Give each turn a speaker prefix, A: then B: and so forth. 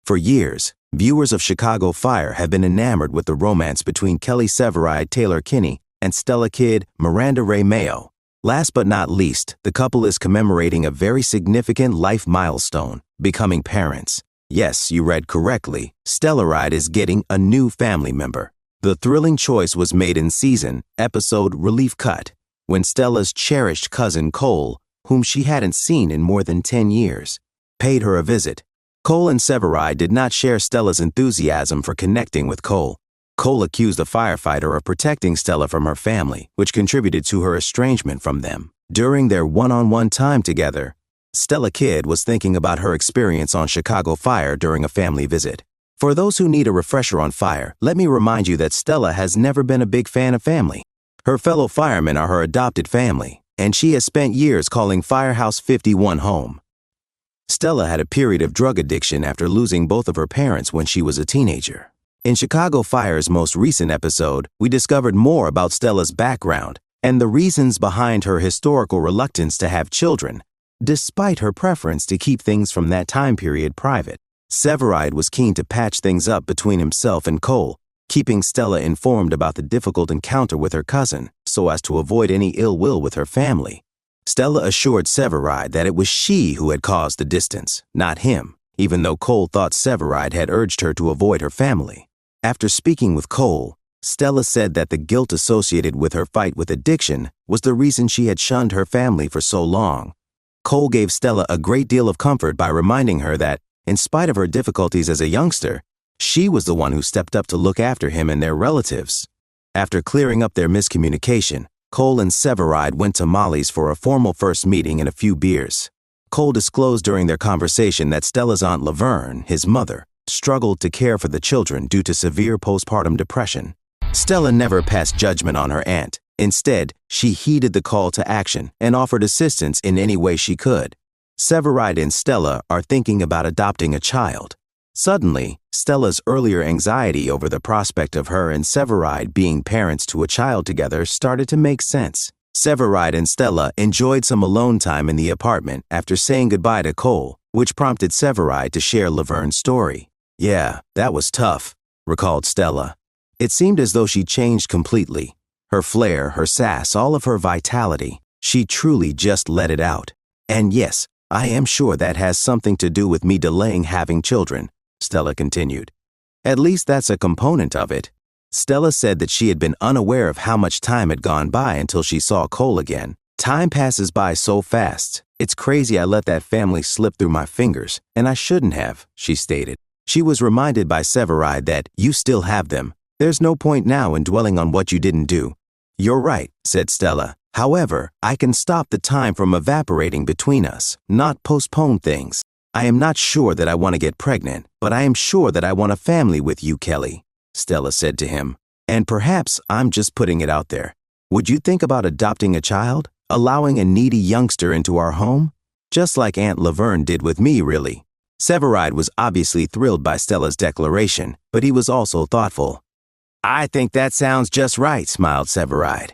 A: For years, viewers of Chicago Fire have been enamored with the romance between Kelly Severide Taylor Kinney and Stella Kid Miranda Ray Mayo. Last but not least, the couple is commemorating a very significant life milestone, becoming parents. Yes, you read correctly. Severide is getting a new family member. The thrilling choice was made in season, episode Relief Cut, when Stella's cherished cousin Cole, whom she hadn't seen in more than 10 years, paid her a visit. Cole and Severide did not share Stella's enthusiasm for connecting with Cole. Cole accused the firefighter of protecting Stella from her family, which contributed to her estrangement from them. During their one-on-one time together, Stella Kid was thinking about her experience on Chicago Fire during a family visit. For those who need a refresher on Fire, let me remind you that Stella has never been a big fan of family. Her fellow firemen are her adopted family, and she has spent years calling Firehouse 51 home. Stella had a period of drug addiction after losing both of her parents when she was a teenager. In Chicago Fire's most recent episode, we discovered more about Stella's background and the reasons behind her historical reluctance to have children, despite her preference to keep things from that time period private. Severide was keen to patch things up between himself and Cole, keeping Stella informed about the difficult encounter with her cousin so as to avoid any ill will with her family. Stella assured Severide that it was she who had caused the distance, not him, even though Cole thought Severide had urged her to avoid her family. After speaking with Cole, Stella said that the guilt associated with her fight with addiction was the reason she had shunned her family for so long. Cole gave Stella a great deal of comfort by reminding her that, in spite of her difficulties as a youngster, she was the one who stepped up to look after him and their relatives. After clearing up their miscommunication, Cole and Severide went to Molly's for a formal first meeting and a few beers. Cole disclosed during their conversation that Stella's Aunt Laverne, his mother, struggled to care for the children due to severe postpartum depression. Stella never passed judgment on her aunt. Instead, she heeded the call to action and offered assistance in any way she could. Severide and Stella are thinking about adopting a child. Suddenly, Stella's earlier anxiety over the prospect of her and Severide being parents to a child together started to make sense. Severide and Stella enjoyed some alone time in the apartment after saying goodbye to Cole, which prompted Severide to share Laverne's story. "Yeah, that was tough," recalled Stella. It seemed as though she changed completely. Her flair, her sass, all of her vitality. She truly just let it out. "And yes, I am sure that has something to do with me delaying having children," Stella continued. "At least that's a component of it." Stella said that she had been unaware of how much time had gone by until she saw Cole again. "Time passes by so fast. It's crazy I let that family slip through my fingers, and I shouldn't have," she stated. She was reminded by Severide that you still have them. There's no point now in dwelling on what you didn't do. "You're right," said Stella. "However, I can stop the time from evaporating between us, not postpone things. I am not sure that I want to get pregnant, but I am sure that I want a family with you, Kelly," Stella said to him. "And perhaps I'm just putting it out there. Would you think about adopting a child, allowing a needy youngster into our home? Just like Aunt Laverne did with me, really." Severide was obviously thrilled by Stella's declaration, but he was also thoughtful. "I think that sounds just right," smiled Severide.